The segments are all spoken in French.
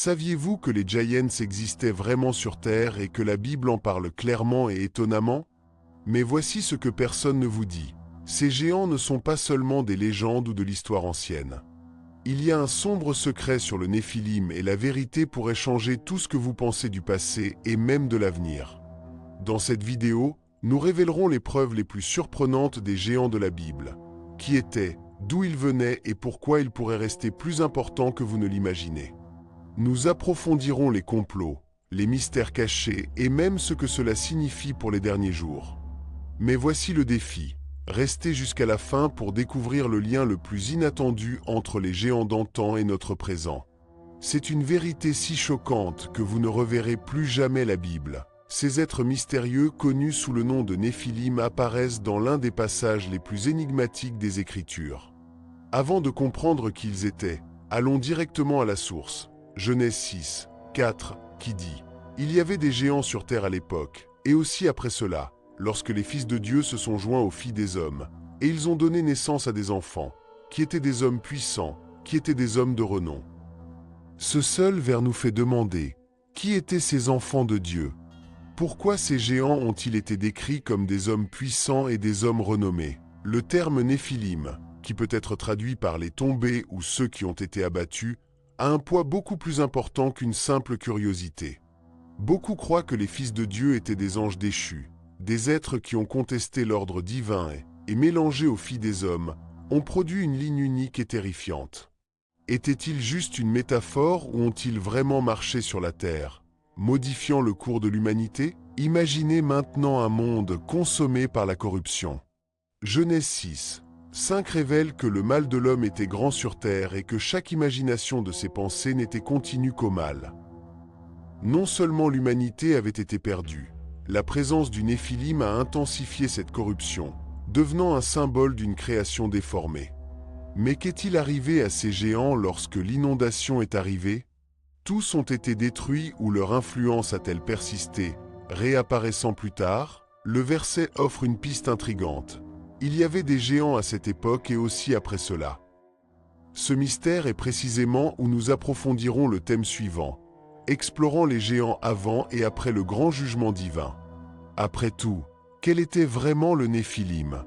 Saviez-vous que les Giants existaient vraiment sur Terre et que la Bible en parle clairement et étonnamment? Mais voici ce que personne ne vous dit. Ces géants ne sont pas seulement des légendes ou de l'histoire ancienne. Il y a un sombre secret sur le Néphilim et la vérité pourrait changer tout ce que vous pensez du passé et même de l'avenir. Dans cette vidéo, nous révélerons les preuves les plus surprenantes des géants de la Bible. Qui étaient, d'où ils venaient et pourquoi ils pourraient rester plus importants que vous ne l'imaginez. Nous approfondirons les complots, les mystères cachés et même ce que cela signifie pour les derniers jours. Mais voici le défi. Restez jusqu'à la fin pour découvrir le lien le plus inattendu entre les géants d'antan et notre présent. C'est une vérité si choquante que vous ne reverrez plus jamais la Bible. Ces êtres mystérieux connus sous le nom de Néphilim apparaissent dans l'un des passages les plus énigmatiques des Écritures. Avant de comprendre qui ils étaient, allons directement à la source. Genèse 6, 4, qui dit « Il y avait des géants sur terre à l'époque, et aussi après cela, lorsque les fils de Dieu se sont joints aux filles des hommes, et ils ont donné naissance à des enfants, qui étaient des hommes puissants, qui étaient des hommes de renom. » Ce seul vers nous fait demander « Qui étaient ces enfants de Dieu? Pourquoi ces géants ont-ils été décrits comme des hommes puissants et des hommes renommés? » Le terme Néphilim, qui peut être traduit par les tombés ou ceux qui ont été abattus, a un poids beaucoup plus important qu'une simple curiosité. Beaucoup croient que les fils de Dieu étaient des anges déchus, des êtres qui ont contesté l'ordre divin et mélangés aux filles des hommes, ont produit une ligne unique et terrifiante. Était-il juste une métaphore ou ont-ils vraiment marché sur la terre, modifiant le cours de l'humanité? Imaginez maintenant un monde consommé par la corruption. Genèse 6. 5 révèle que le mal de l'homme était grand sur terre et que chaque imagination de ses pensées n'était continue qu'au mal. Non seulement l'humanité avait été perdue, la présence du Néphilim a intensifié cette corruption, devenant un symbole d'une création déformée. Mais qu'est-il arrivé à ces géants lorsque l'inondation est arrivée? Tous ont été détruits ou leur influence a-t-elle persisté, réapparaissant plus tard? Le verset offre une piste intrigante. Il y avait des géants à cette époque et aussi après cela. Ce mystère est précisément où nous approfondirons le thème suivant, explorant les géants avant et après le grand jugement divin. Après tout, quel était vraiment le Néphilim?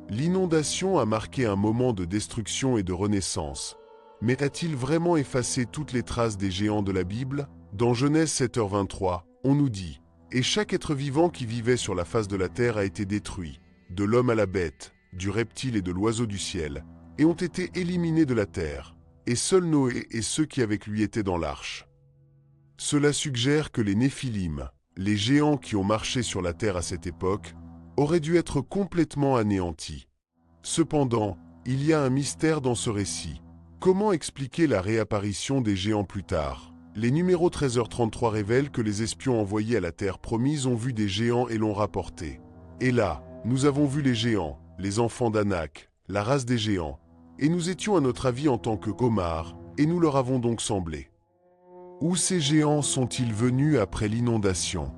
L'inondation a marqué un moment de destruction et de renaissance, mais a-t-il vraiment effacé toutes les traces des géants de la Bible? Dans Genèse 7h23, on nous dit « Et chaque être vivant qui vivait sur la face de la terre a été détruit, de l'homme à la bête, du reptile et de l'oiseau du ciel, et ont été éliminés de la terre, et seul Noé et ceux qui avec lui étaient dans l'arche. » Cela suggère que les Néphilim, les géants qui ont marché sur la terre à cette époque, auraient dû être complètement anéantis. Cependant, il y a un mystère dans ce récit. Comment expliquer la réapparition des géants plus tard? Les numéros 13h33 révèlent que les espions envoyés à la terre promise ont vu des géants et l'ont rapporté. Et là, nous avons vu les géants, les enfants d'Anak, la race des géants, et nous étions à notre avis en tant que Gomar, et nous leur avons donc semblé. Où ces géants sont-ils venus après l'inondation?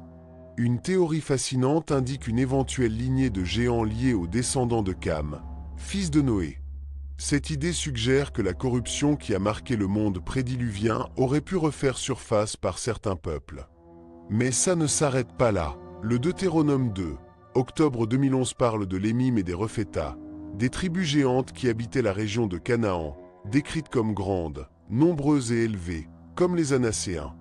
Une théorie fascinante indique une éventuelle lignée de géants liés aux descendants de Cam, fils de Noé. Cette idée suggère que la corruption qui a marqué le monde prédiluvien aurait pu refaire surface par certains peuples. Mais ça ne s'arrête pas là. Le Deutéronome 2, octobre 2011 parle de l'Émim et des Rephéta, des tribus géantes qui habitaient la région de Canaan, décrites comme grandes, nombreuses et élevées, comme les Anacéens.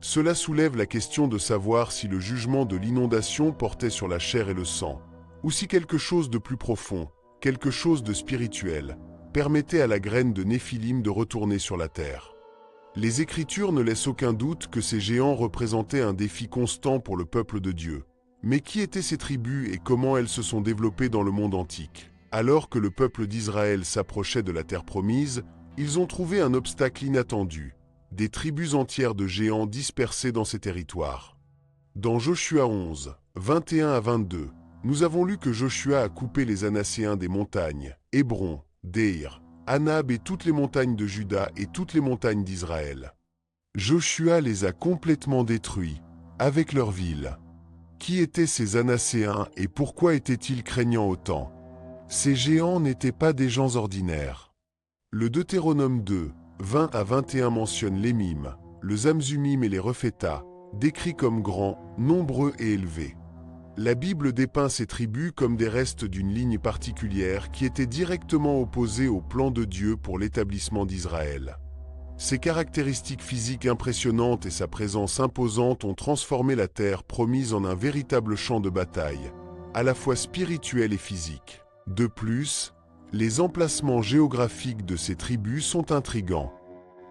Cela soulève la question de savoir si le jugement de l'inondation portait sur la chair et le sang, ou si quelque chose de plus profond, quelque chose de spirituel, permettait à la graine de Néphilim de retourner sur la terre. Les Écritures ne laissent aucun doute que ces géants représentaient un défi constant pour le peuple de Dieu. Mais qui étaient ces tribus et comment elles se sont développées dans le monde antique? Alors que le peuple d'Israël s'approchait de la terre promise, ils ont trouvé un obstacle inattendu, des tribus entières de géants dispersés dans ces territoires. Dans Joshua 11, 21 à 22, nous avons lu que Joshua a coupé les Anacéens des montagnes, Hébron, Déir, Anab et toutes les montagnes de Juda et toutes les montagnes d'Israël. Joshua les a complètement détruits, avec leurs villes. Qui étaient ces Anacéens et pourquoi étaient-ils craignants autant? Ces géants n'étaient pas des gens ordinaires. Le Deutéronome 2, 20 à 21 mentionne l'Émim, le Zamzumim et les Repheta, décrits comme grands, nombreux et élevés. La Bible dépeint ces tribus comme des restes d'une ligne particulière qui était directement opposée au plan de Dieu pour l'établissement d'Israël. Ses caractéristiques physiques impressionnantes et sa présence imposante ont transformé la terre promise en un véritable champ de bataille, à la fois spirituel et physique. De plus, les emplacements géographiques de ces tribus sont intrigants.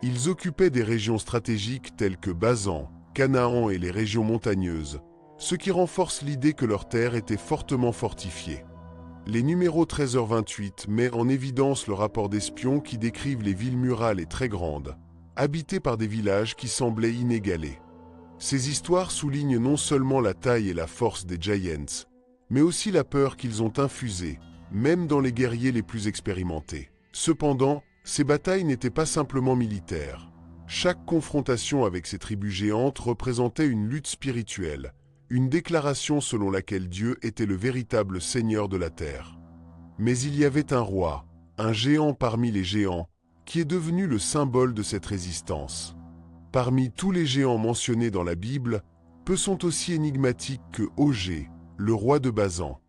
Ils occupaient des régions stratégiques telles que Basan, Canaan et les régions montagneuses, ce qui renforce l'idée que leur terre était fortement fortifiée. Les numéros 13h28 met en évidence le rapport d'espions qui décrivent les villes murales et très grandes, habitées par des villages qui semblaient inégalés. Ces histoires soulignent non seulement la taille et la force des Giants, mais aussi la peur qu'ils ont infusée, même dans les guerriers les plus expérimentés. Cependant, ces batailles n'étaient pas simplement militaires. Chaque confrontation avec ces tribus géantes représentait une lutte spirituelle, une déclaration selon laquelle Dieu était le véritable Seigneur de la terre. Mais il y avait un roi, un géant parmi les géants, qui est devenu le symbole de cette résistance. Parmi tous les géants mentionnés dans la Bible, peu sont aussi énigmatiques que Ogé, le roi de Basan.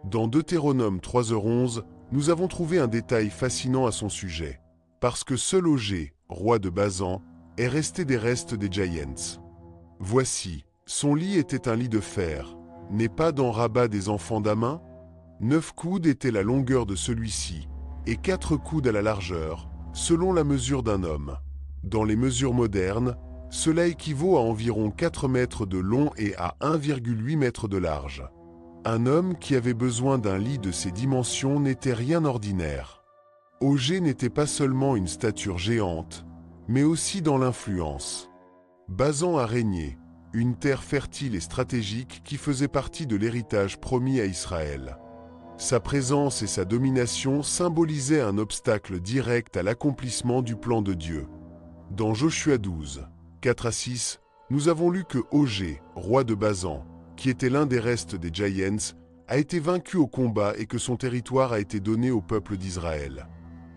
Dans Deutéronome 3h11, nous avons trouvé un détail fascinant à son sujet, parce que seul Ogé, roi de Basan, est resté des restes des Giants. Voici, son lit était un lit de fer, n'est pas dans Rabat des enfants d'Amin? 9 coudes était la longueur de celui-ci, et 4 coudes à la largeur, selon la mesure d'un homme. Dans les mesures modernes, cela équivaut à environ 4 mètres de long et à 1,8 mètres de large. Un homme qui avait besoin d'un lit de ces dimensions n'était rien d'ordinaire. Ogé n'était pas seulement une stature géante, mais aussi dans l'influence. Basan a régné, une terre fertile et stratégique qui faisait partie de l'héritage promis à Israël. Sa présence et sa domination symbolisaient un obstacle direct à l'accomplissement du plan de Dieu. Dans Joshua 12, 4-6, nous avons lu que Ogé, roi de Basan, qui était l'un des restes des Giants, a été vaincu au combat et que son territoire a été donné au peuple d'Israël.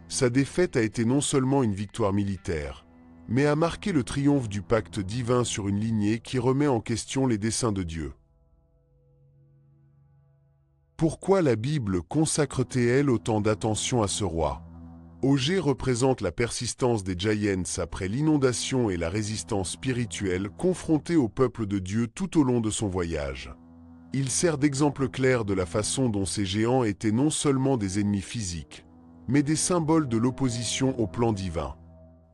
Sa défaite a été non seulement une victoire militaire, mais a marqué le triomphe du pacte divin sur une lignée qui remet en question les desseins de Dieu. Pourquoi la Bible consacre-t-elle autant d'attention à ce roi? Ogé représente la persistance des Giants après l'inondation et la résistance spirituelle confrontée au peuple de Dieu tout au long de son voyage. Il sert d'exemple clair de la façon dont ces géants étaient non seulement des ennemis physiques, mais des symboles de l'opposition au plan divin.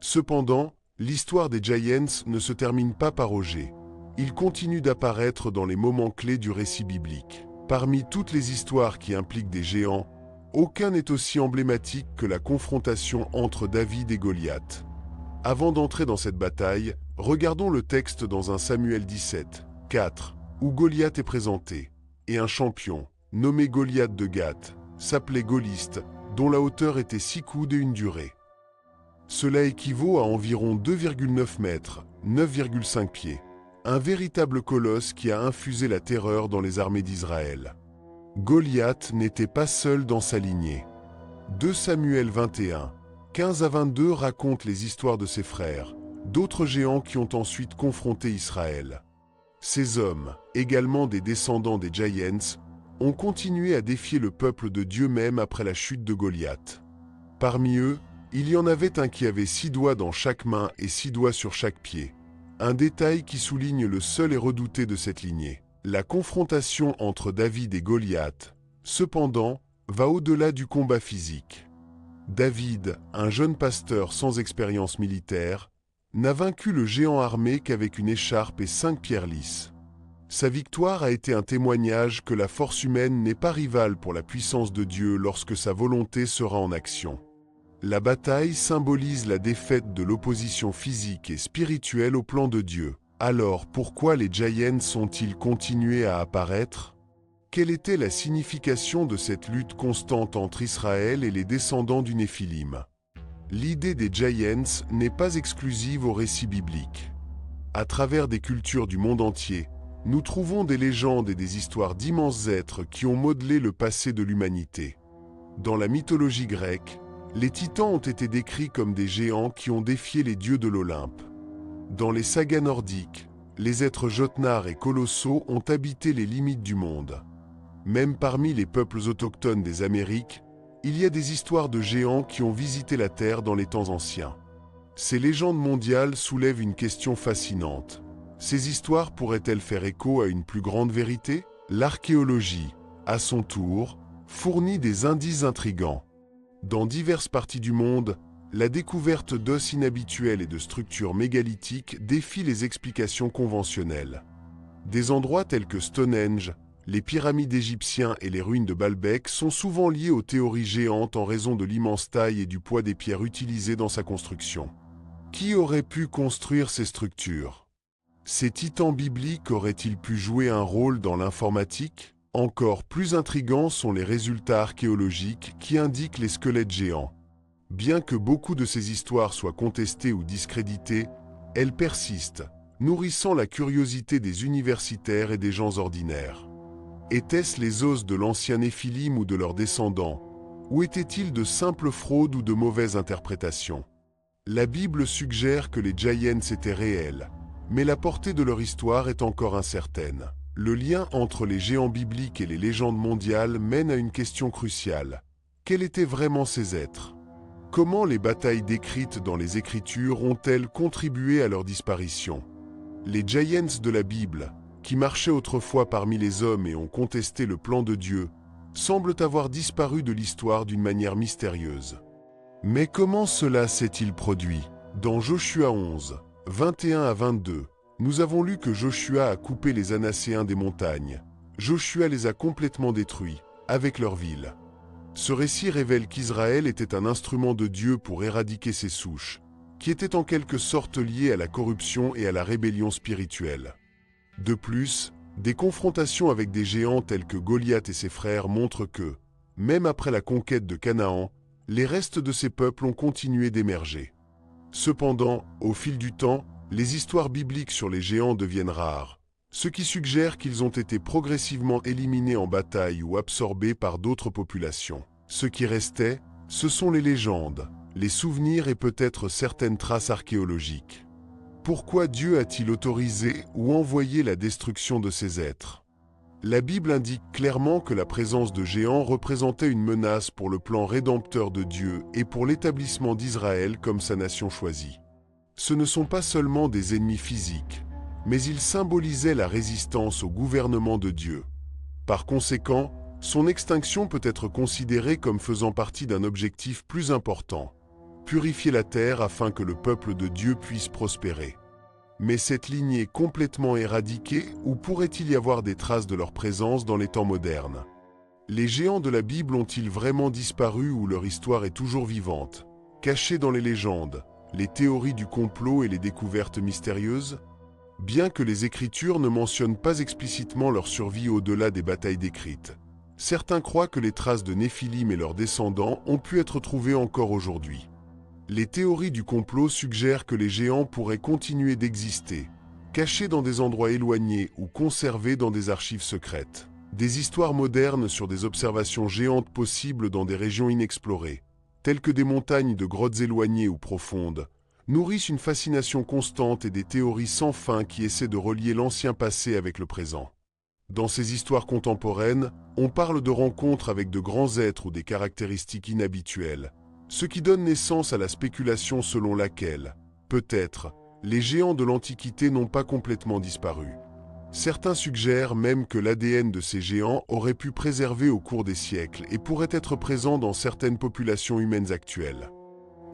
Cependant, l'histoire des Giants ne se termine pas par Ogé. Il continue d'apparaître dans les moments clés du récit biblique. Parmi toutes les histoires qui impliquent des géants, aucun n'est aussi emblématique que la confrontation entre David et Goliath. Avant d'entrer dans cette bataille, regardons le texte dans 1 Samuel 17, 4, où Goliath est présenté, et un champion, nommé Goliath de Gath, s'appelait Goliste, dont la hauteur était 6 coudes et une durée. Cela équivaut à environ 2,9 mètres, 9,5 pieds, un véritable colosse qui a infusé la terreur dans les armées d'Israël. Goliath n'était pas seul dans sa lignée. 2 Samuel 21, 15-22 raconte les histoires de ses frères, d'autres géants qui ont ensuite confronté Israël. Ces hommes, également des descendants des Giants, ont continué à défier le peuple de Dieu même après la chute de Goliath. Parmi eux, il y en avait un qui avait 6 doigts dans chaque main et 6 doigts sur chaque pied. Un détail qui souligne le seul et redouté de cette lignée. La confrontation entre David et Goliath, cependant, va au-delà du combat physique. David, un jeune pasteur sans expérience militaire, n'a vaincu le géant armé qu'avec une écharpe et 5 pierres lisses. Sa victoire a été un témoignage que la force humaine n'est pas rivale pour la puissance de Dieu lorsque sa volonté sera en action. La bataille symbolise la défaite de l'opposition physique et spirituelle au plan de Dieu. Alors pourquoi les Giants ont-ils continué à apparaître? Quelle était la signification de cette lutte constante entre Israël et les descendants du Néphilim? L'idée des Giants n'est pas exclusive au récit biblique. À travers des cultures du monde entier, nous trouvons des légendes et des histoires d'immenses êtres qui ont modelé le passé de l'humanité. Dans la mythologie grecque, les titans ont été décrits comme des géants qui ont défié les dieux de l'Olympe. Dans les sagas nordiques, les êtres Jotnar et colossaux ont habité les limites du monde. Même parmi les peuples autochtones des Amériques, il y a des histoires de géants qui ont visité la Terre dans les temps anciens. Ces légendes mondiales soulèvent une question fascinante. Ces histoires pourraient-elles faire écho à une plus grande vérité? L'archéologie, à son tour, fournit des indices intrigants. Dans diverses parties du monde, la découverte d'os inhabituels et de structures mégalithiques défie les explications conventionnelles. Des endroits tels que Stonehenge, les pyramides égyptiennes et les ruines de Baalbek sont souvent liés aux théories géantes en raison de l'immense taille et du poids des pierres utilisées dans sa construction. Qui aurait pu construire ces structures? Ces titans bibliques auraient-ils pu jouer un rôle dans l'informatique? Encore plus intrigants sont les résultats archéologiques qui indiquent les squelettes géants. Bien que beaucoup de ces histoires soient contestées ou discréditées, elles persistent, nourrissant la curiosité des universitaires et des gens ordinaires. Étaient-ce les os de l'ancien Néphilim ou de leurs descendants? Ou étaient-ils de simples fraudes ou de mauvaises interprétations? La Bible suggère que les Giants étaient réels, mais la portée de leur histoire est encore incertaine. Le lien entre les géants bibliques et les légendes mondiales mène à une question cruciale. Quels étaient vraiment ces êtres? Comment les batailles décrites dans les Écritures ont-elles contribué à leur disparition? Les Giants de la Bible, qui marchaient autrefois parmi les hommes et ont contesté le plan de Dieu, semblent avoir disparu de l'histoire d'une manière mystérieuse. Mais comment cela s'est-il produit? Dans Joshua 11, 21 à 22, nous avons lu que Joshua a coupé les Anacéens des montagnes. Joshua les a complètement détruits, avec leurs villes. Ce récit révèle qu'Israël était un instrument de Dieu pour éradiquer ses souches, qui étaient en quelque sorte liées à la corruption et à la rébellion spirituelle. De plus, des confrontations avec des géants tels que Goliath et ses frères montrent que, même après la conquête de Canaan, les restes de ces peuples ont continué d'émerger. Cependant, au fil du temps, les histoires bibliques sur les géants deviennent rares, ce qui suggère qu'ils ont été progressivement éliminés en bataille ou absorbés par d'autres populations. Ce qui restait, ce sont les légendes, les souvenirs et peut-être certaines traces archéologiques. Pourquoi Dieu a-t-il autorisé ou envoyé la destruction de ces êtres? La Bible indique clairement que la présence de géants représentait une menace pour le plan rédempteur de Dieu et pour l'établissement d'Israël comme sa nation choisie. Ce ne sont pas seulement des ennemis physiques, mais ils symbolisaient la résistance au gouvernement de Dieu. Par conséquent, son extinction peut être considérée comme faisant partie d'un objectif plus important: purifier la terre afin que le peuple de Dieu puisse prospérer. Mais cette lignée complètement éradiquée, ou pourrait-il y avoir des traces de leur présence dans les temps modernes? Les géants de la Bible ont-ils vraiment disparu ou leur histoire est toujours vivante, cachée dans les légendes, les théories du complot et les découvertes mystérieuses? Bien que les Écritures ne mentionnent pas explicitement leur survie au-delà des batailles décrites, certains croient que les traces de Néphilim et leurs descendants ont pu être trouvées encore aujourd'hui. Les théories du complot suggèrent que les géants pourraient continuer d'exister, cachés dans des endroits éloignés ou conservés dans des archives secrètes. Des histoires modernes sur des observations géantes possibles dans des régions inexplorées, telles que des montagnes de grottes éloignées ou profondes, nourrissent une fascination constante et des théories sans fin qui essaient de relier l'ancien passé avec le présent. Dans ces histoires contemporaines, on parle de rencontres avec de grands êtres ou des caractéristiques inhabituelles, ce qui donne naissance à la spéculation selon laquelle, peut-être, les géants de l'Antiquité n'ont pas complètement disparu. Certains suggèrent même que l'ADN de ces géants aurait pu préserver au cours des siècles et pourrait être présent dans certaines populations humaines actuelles.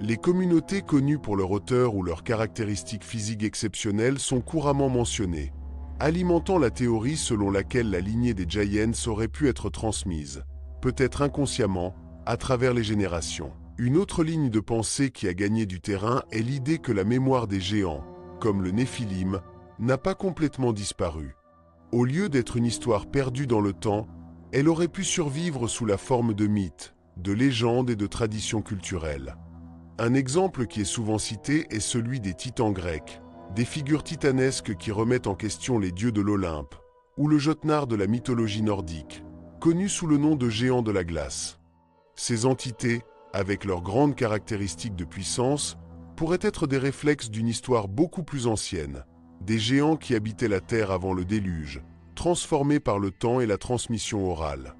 Les communautés connues pour leur hauteur ou leurs caractéristiques physiques exceptionnelles sont couramment mentionnées, alimentant la théorie selon laquelle la lignée des Giants aurait pu être transmise, peut-être inconsciemment, à travers les générations. Une autre ligne de pensée qui a gagné du terrain est l'idée que la mémoire des géants, comme le Néphilim, n'a pas complètement disparu. Au lieu d'être une histoire perdue dans le temps, elle aurait pu survivre sous la forme de mythes, de légendes et de traditions culturelles. Un exemple qui est souvent cité est celui des titans grecs, des figures titanesques qui remettent en question les dieux de l'Olympe, ou le Jotnar de la mythologie nordique, connu sous le nom de géants de la glace. Ces entités, avec leurs grandes caractéristiques de puissance, pourraient être des réflexes d'une histoire beaucoup plus ancienne, des géants qui habitaient la Terre avant le déluge, transformés par le temps et la transmission orale.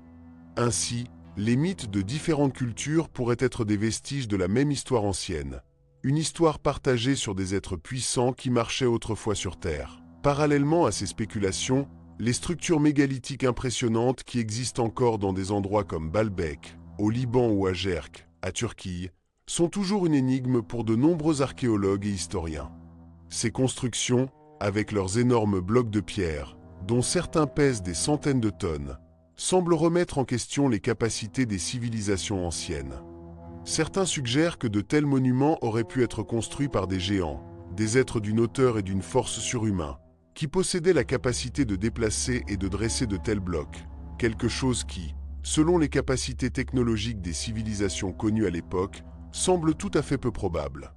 Ainsi, les mythes de différentes cultures pourraient être des vestiges de la même histoire ancienne, une histoire partagée sur des êtres puissants qui marchaient autrefois sur Terre. Parallèlement à ces spéculations, les structures mégalithiques impressionnantes qui existent encore dans des endroits comme Baalbek, au Liban ou à Jerk, à Turquie, sont toujours une énigme pour de nombreux archéologues et historiens. Ces constructions, avec leurs énormes blocs de pierre, dont certains pèsent des centaines de tonnes, semblent remettre en question les capacités des civilisations anciennes. Certains suggèrent que de tels monuments auraient pu être construits par des géants, des êtres d'une hauteur et d'une force surhumains, qui possédaient la capacité de déplacer et de dresser de tels blocs, quelque chose qui, selon les capacités technologiques des civilisations connues à l'époque, semble tout à fait peu probable.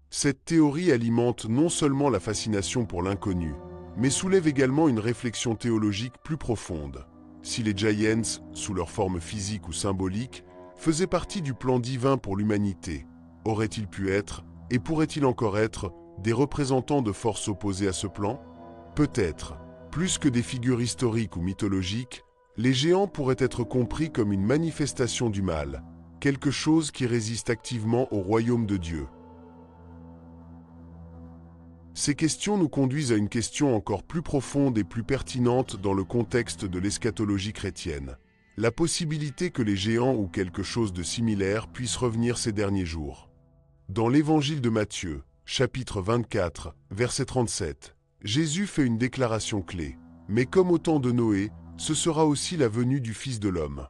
Cette théorie alimente non seulement la fascination pour l'inconnu, mais soulève également une réflexion théologique plus profonde. Si les Giants, sous leur forme physique ou symbolique, faisaient partie du plan divin pour l'humanité, auraient-ils pu être, et pourraient-ils encore être, des représentants de forces opposées à ce plan? Peut-être, plus que des figures historiques ou mythologiques, les géants pourraient être compris comme une manifestation du mal, quelque chose qui résiste activement au royaume de Dieu. Ces questions nous conduisent à une question encore plus profonde et plus pertinente dans le contexte de l'eschatologie chrétienne. La possibilité que les géants ou quelque chose de similaire puissent revenir ces derniers jours. Dans l'évangile de Matthieu, chapitre 24, verset 37, Jésus fait une déclaration clé. « Mais comme au temps de Noé, ce sera aussi la venue du Fils de l'homme. »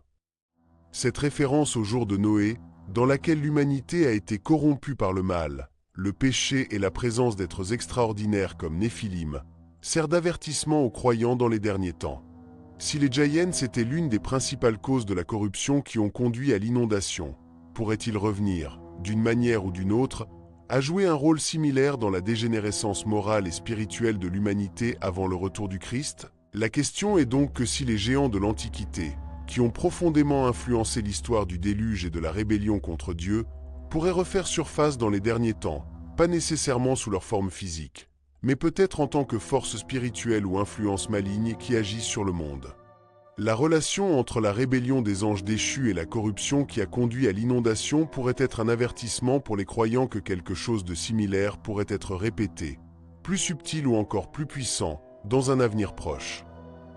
Cette référence au jour de Noé, dans laquelle l'humanité a été corrompue par le mal, le péché et la présence d'êtres extraordinaires comme Néphilim, sert d'avertissement aux croyants dans les derniers temps. Si les Giants étaient l'une des principales causes de la corruption qui ont conduit à l'inondation, pourraient-ils revenir, d'une manière ou d'une autre, à jouer un rôle similaire dans la dégénérescence morale et spirituelle de l'humanité avant le retour du Christ? La question est donc que si les géants de l'Antiquité, qui ont profondément influencé l'histoire du déluge et de la rébellion contre Dieu, pourraient refaire surface dans les derniers temps, pas nécessairement sous leur forme physique, mais peut-être en tant que force spirituelle ou influence maligne qui agissent sur le monde. La relation entre la rébellion des anges déchus et la corruption qui a conduit à l'inondation pourrait être un avertissement pour les croyants que quelque chose de similaire pourrait être répété, plus subtil ou encore plus puissant, dans un avenir proche.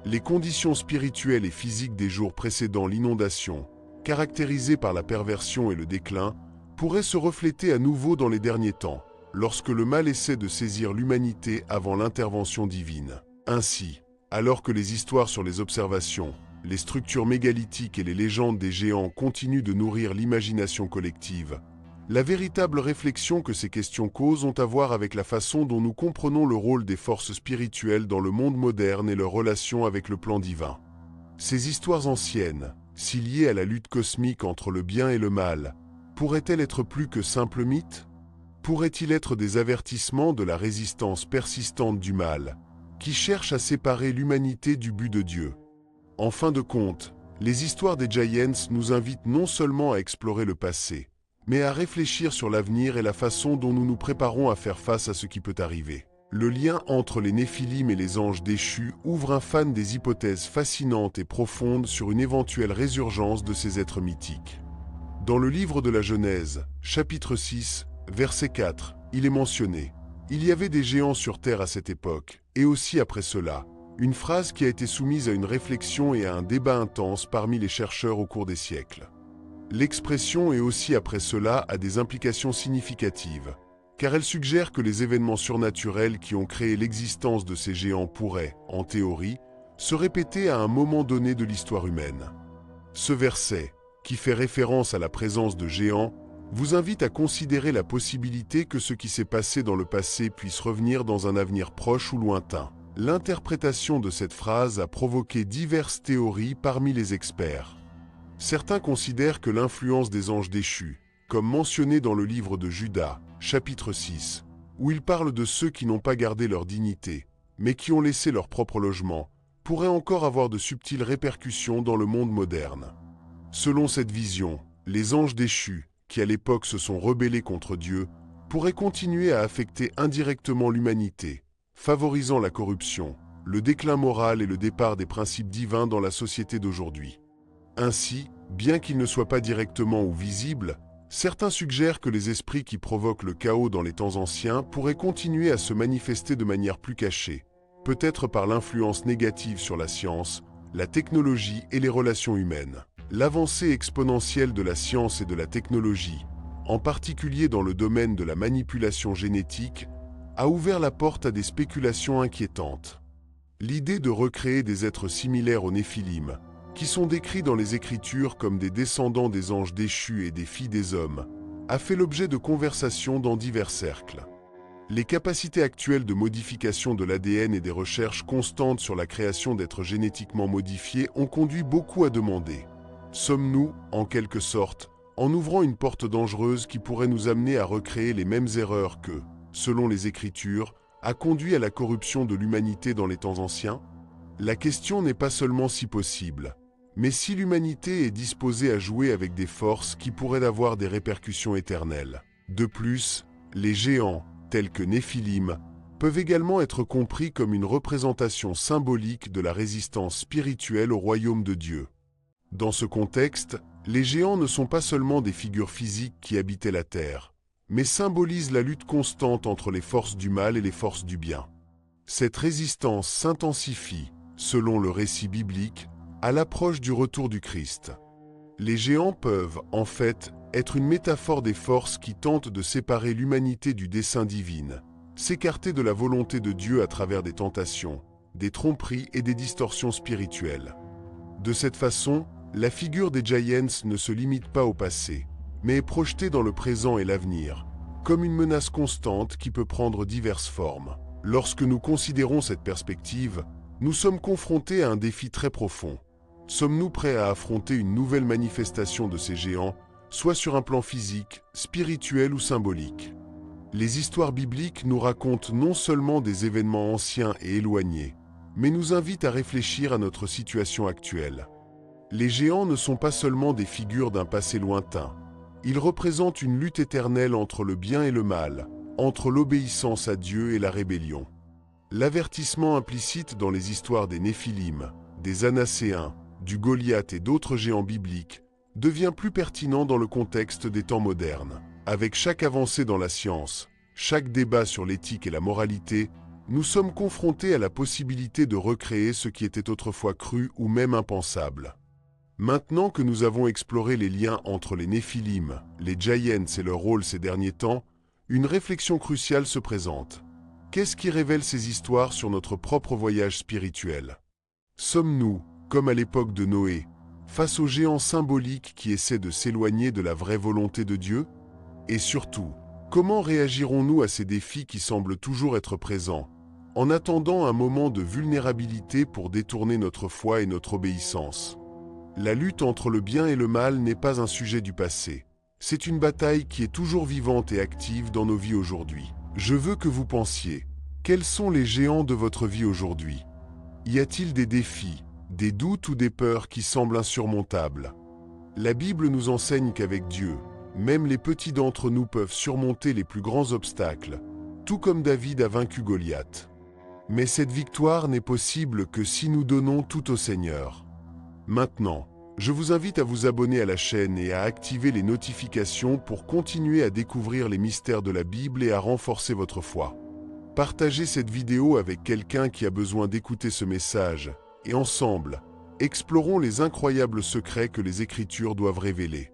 Les conditions spirituelles et physiques des jours précédant l'inondation, caractérisées par la perversion et le déclin, pourraient se refléter à nouveau dans les derniers temps, lorsque le mal essaie de saisir l'humanité avant l'intervention divine. Ainsi, alors que les histoires sur les observations, les structures mégalithiques et les légendes des géants continuent de nourrir l'imagination collective, la véritable réflexion que ces questions causent ont à voir avec la façon dont nous comprenons le rôle des forces spirituelles dans le monde moderne et leur relation avec le plan divin. Ces histoires anciennes, si liées à la lutte cosmique entre le bien et le mal, pourraient-elles être plus que simples mythes? Pourraient-ils être des avertissements de la résistance persistante du mal, qui cherche à séparer l'humanité du but de Dieu? En fin de compte, les histoires des Giants nous invitent non seulement à explorer le passé, mais à réfléchir sur l'avenir et la façon dont nous nous préparons à faire face à ce qui peut arriver. Le lien entre les Néphilim et les anges déchus ouvre un fan des hypothèses fascinantes et profondes sur une éventuelle résurgence de ces êtres mythiques. Dans le livre de la Genèse, chapitre 6, verset 4, il est mentionné « Il y avait des géants sur terre à cette époque, et aussi après cela », une phrase qui a été soumise à une réflexion et à un débat intense parmi les chercheurs au cours des siècles. L'expression « et aussi après cela » a des implications significatives, car elle suggère que les événements surnaturels qui ont créé l'existence de ces géants pourraient, en théorie, se répéter à un moment donné de l'histoire humaine. Ce verset, qui fait référence à la présence de géants, vous invite à considérer la possibilité que ce qui s'est passé dans le passé puisse revenir dans un avenir proche ou lointain. L'interprétation de cette phrase a provoqué diverses théories parmi les experts. Certains considèrent que l'influence des anges déchus, comme mentionné dans le livre de Judas, chapitre 6, où il parle de ceux qui n'ont pas gardé leur dignité, mais qui ont laissé leur propre logement, pourrait encore avoir de subtiles répercussions dans le monde moderne. Selon cette vision, les anges déchus, qui à l'époque se sont rebellés contre Dieu, pourrait continuer à affecter indirectement l'humanité, favorisant la corruption, le déclin moral et le départ des principes divins dans la société d'aujourd'hui. Ainsi, bien qu'ils ne soient pas directement ou visibles, certains suggèrent que les esprits qui provoquent le chaos dans les temps anciens pourraient continuer à se manifester de manière plus cachée, peut-être par l'influence négative sur la science, la technologie et les relations humaines. L'avancée exponentielle de la science et de la technologie, en particulier dans le domaine de la manipulation génétique, a ouvert la porte à des spéculations inquiétantes. L'idée de recréer des êtres similaires aux Néphilim, qui sont décrits dans les Écritures comme des descendants des anges déchus et des filles des hommes, a fait l'objet de conversations dans divers cercles. Les capacités actuelles de modification de l'ADN et des recherches constantes sur la création d'êtres génétiquement modifiés ont conduit beaucoup à demander: sommes-nous, en quelque sorte, en ouvrant une porte dangereuse qui pourrait nous amener à recréer les mêmes erreurs que, selon les Écritures, a conduit à la corruption de l'humanité dans les temps anciens? La question n'est pas seulement si possible, mais si l'humanité est disposée à jouer avec des forces qui pourraient avoir des répercussions éternelles. De plus, les géants, tels que Néphilim, peuvent également être compris comme une représentation symbolique de la résistance spirituelle au royaume de Dieu. Dans ce contexte, les géants ne sont pas seulement des figures physiques qui habitaient la terre, mais symbolisent la lutte constante entre les forces du mal et les forces du bien. Cette résistance s'intensifie, selon le récit biblique, à l'approche du retour du Christ. Les géants peuvent, en fait, être une métaphore des forces qui tentent de séparer l'humanité du dessein divin, s'écarter de la volonté de Dieu à travers des tentations, des tromperies et des distorsions spirituelles. De cette façon, la figure des Giants ne se limite pas au passé, mais est projetée dans le présent et l'avenir, comme une menace constante qui peut prendre diverses formes. Lorsque nous considérons cette perspective, nous sommes confrontés à un défi très profond. Sommes-nous prêts à affronter une nouvelle manifestation de ces géants, soit sur un plan physique, spirituel ou symbolique? Les histoires bibliques nous racontent non seulement des événements anciens et éloignés, mais nous invitent à réfléchir à notre situation actuelle. Les géants ne sont pas seulement des figures d'un passé lointain. Ils représentent une lutte éternelle entre le bien et le mal, entre l'obéissance à Dieu et la rébellion. L'avertissement implicite dans les histoires des Néphilim, des Anacéens, du Goliath et d'autres géants bibliques devient plus pertinent dans le contexte des temps modernes. Avec chaque avancée dans la science, chaque débat sur l'éthique et la moralité, nous sommes confrontés à la possibilité de recréer ce qui était autrefois cru ou même impensable. Maintenant que nous avons exploré les liens entre les Néphilim, les Giants et leur rôle ces derniers temps, une réflexion cruciale se présente. Qu'est-ce qui révèle ces histoires sur notre propre voyage spirituel? Sommes-nous, comme à l'époque de Noé, face aux géants symboliques qui essaient de s'éloigner de la vraie volonté de Dieu? Et surtout, comment réagirons-nous à ces défis qui semblent toujours être présents, en attendant un moment de vulnérabilité pour détourner notre foi et notre obéissance? La lutte entre le bien et le mal n'est pas un sujet du passé. C'est une bataille qui est toujours vivante et active dans nos vies aujourd'hui. Je veux que vous pensiez, quels sont les géants de votre vie aujourd'hui? Y a-t-il des défis, des doutes ou des peurs qui semblent insurmontables? La Bible nous enseigne qu'avec Dieu, même les petits d'entre nous peuvent surmonter les plus grands obstacles, tout comme David a vaincu Goliath. Mais cette victoire n'est possible que si nous donnons tout au Seigneur. Maintenant, je vous invite à vous abonner à la chaîne et à activer les notifications pour continuer à découvrir les mystères de la Bible et à renforcer votre foi. Partagez cette vidéo avec quelqu'un qui a besoin d'écouter ce message, et ensemble, explorons les incroyables secrets que les Écritures doivent révéler.